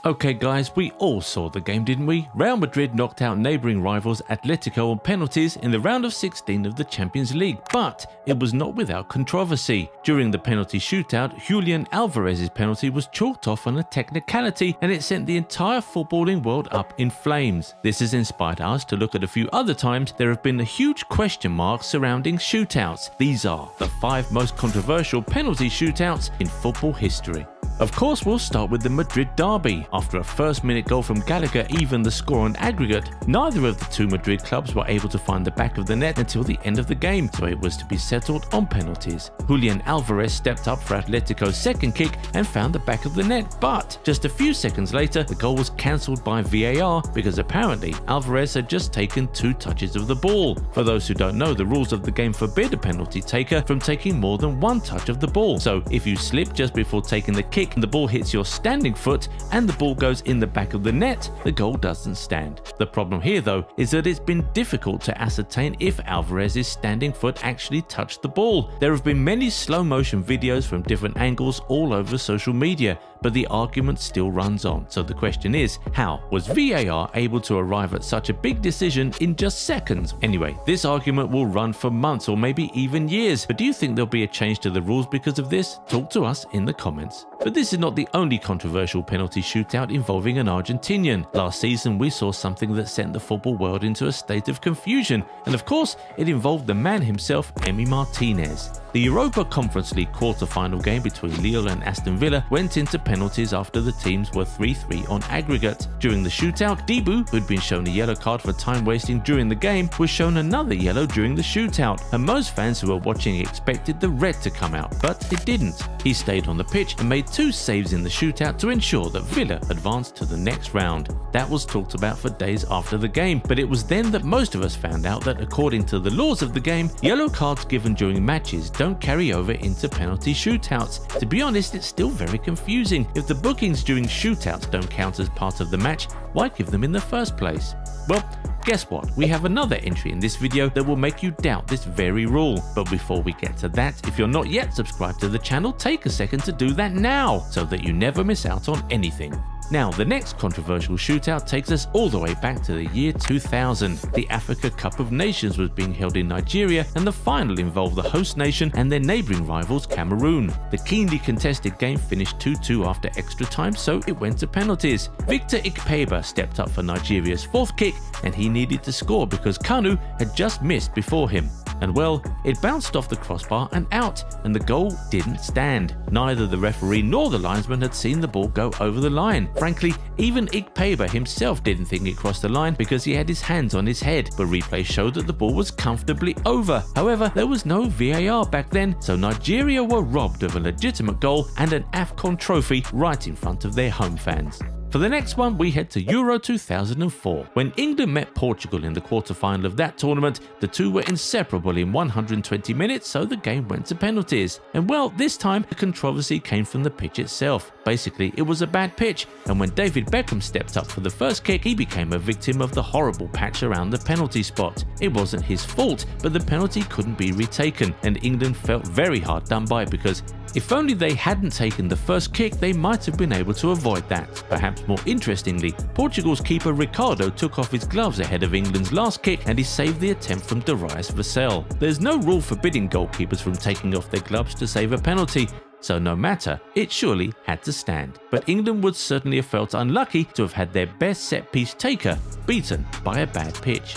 Okay guys, we all saw the game, didn't we? Real Madrid knocked out neighbouring rivals Atlético on penalties in the round of 16 of the Champions League, but it was not without controversy. During the penalty shootout, Julián Álvarez's penalty was chalked off on a technicality and it sent the entire footballing world up in flames. This has inspired us to look at a few other times there have been a huge question marks surrounding shootouts. These are the 5 most controversial penalty shootouts in football history. Of course, we'll start with the Madrid derby. After a first-minute goal from Gallagher evened the score on aggregate, neither of the two Madrid clubs were able to find the back of the net until the end of the game, so it was to be settled on penalties. Julián Álvarez stepped up for Atletico's second kick and found the back of the net, but just a few seconds later, the goal was cancelled by VAR because apparently Álvarez had just taken 2 touches of the ball. For those who don't know, the rules of the game forbid a penalty taker from taking more than 1 touch of the ball, so if you slip just before taking the kick and the ball hits your standing foot and the ball goes in the back of the net, the goal doesn't stand. The problem here though is that it's been difficult to ascertain if Álvarez's standing foot actually touched the ball. There have been many slow motion videos from different angles all over social media, but the argument still runs on. So the question is, how was VAR able to arrive at such a big decision in just seconds? Anyway, this argument will run for months or maybe even years, but do you think there'll be a change to the rules because of this? Talk to us in the comments. But this is not the only controversial penalty shootout involving an Argentinian. Last season we saw something that sent the football world into a state of confusion, and of course it involved the man himself, Emi Martinez. The Europa Conference League quarter-final game between Lille and Aston Villa went into penalties after the teams were 3-3 on aggregate. During the shootout, Dibu, who'd been shown a yellow card for time wasting during the game, was shown another yellow during the shootout, and most fans who were watching expected the red to come out, but it didn't. He stayed on the pitch and made 2 saves in the shootout to ensure that Villa advanced to the next round. That was talked about for days after the game, but it was then that most of us found out that according to the laws of the game, yellow cards given during matches don't carry over into penalty shootouts. To be honest, it's still very confusing. If the bookings during shootouts don't count as part of the match, why give them in the first place? Well, guess what? We have another entry in this video that will make you doubt this very rule. But before we get to that, if you're not yet subscribed to the channel, take a second to do that now so that you never miss out on anything. Now, the next controversial shootout takes us all the way back to the year 2000. The Africa Cup of Nations was being held in Nigeria, and the final involved the host nation and their neighbouring rivals Cameroon. The keenly contested game finished 2-2 after extra time, so it went to penalties. Victor Ikpeba stepped up for Nigeria's 4th kick, and he needed to score because Kanu had just missed before him. And well, it bounced off the crossbar and out, and the goal didn't stand. Neither the referee nor the linesman had seen the ball go over the line. Frankly, even Ikpeba himself didn't think it crossed the line because he had his hands on his head, but replay showed that the ball was comfortably over. However, there was no VAR back then, so Nigeria were robbed of a legitimate goal and an AFCON trophy right in front of their home fans. For the next one, we head to Euro 2004. When England met Portugal in the quarter-final of that tournament, the two were inseparable in 120 minutes, so the game went to penalties. And well, this time, the controversy came from the pitch itself. Basically, it was a bad pitch, and when David Beckham stepped up for the first kick, he became a victim of the horrible patch around the penalty spot. It wasn't his fault, but the penalty couldn't be retaken, and England felt very hard done by because if only they hadn't taken the first kick, they might have been able to avoid that. Perhaps more interestingly, Portugal's keeper Ricardo took off his gloves ahead of England's last kick and he saved the attempt from Darius Vassell. There's no rule forbidding goalkeepers from taking off their gloves to save a penalty, so no matter, it surely had to stand. But England would certainly have felt unlucky to have had their best set-piece taker beaten by a bad pitch.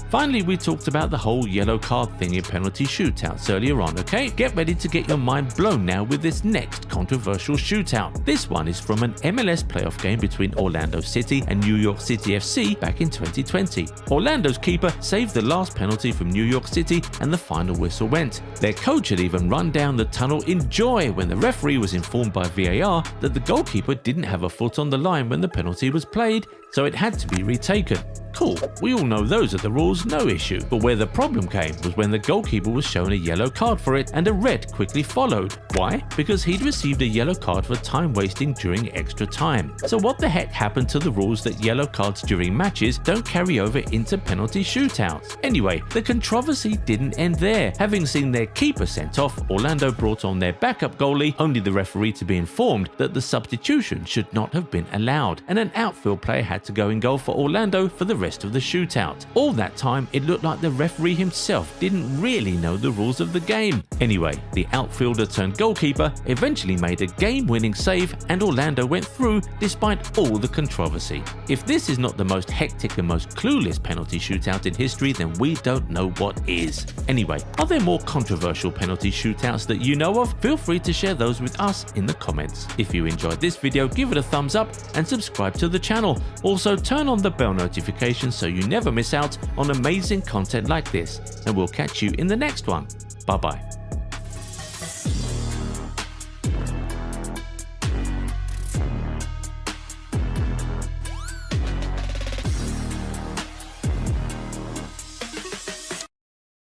Finally, we talked about the whole yellow card thing in penalty shootouts earlier on, okay? Get ready to get your mind blown now with this next controversial shootout. This one is from an MLS playoff game between Orlando City and New York City FC back in 2020. Orlando's keeper saved the last penalty from New York City and the final whistle went. Their coach had even run down the tunnel in joy when the referee was informed by VAR that the goalkeeper didn't have a foot on the line when the penalty was played, so it had to be retaken. Cool, we all know those are the rules, no issue. But where the problem came was when the goalkeeper was shown a yellow card for it and a red quickly followed. Why? Because he'd received a yellow card for time wasting during extra time. So what the heck happened to the rules that yellow cards during matches don't carry over into penalty shootouts? Anyway, the controversy didn't end there. Having seen their keeper sent off, Orlando brought on their backup goalie, only the referee to be informed that the substitution should not have been allowed, and an outfield player had to go in goal for Orlando for the rest of the shootout. All that time, it looked like the referee himself didn't really know the rules of the game. Anyway, the outfielder turned goalkeeper eventually made a game-winning save, and Orlando went through despite all the controversy. If this is not the most hectic and most clueless penalty shootout in history, then we don't know what is. Anyway, are there more controversial penalty shootouts that you know of? Feel free to share those with us in the comments. If you enjoyed this video, give it a thumbs up and subscribe to the channel. Also, turn on the bell notification so you never miss out on amazing content like this, and we'll catch you in the next one. Bye bye.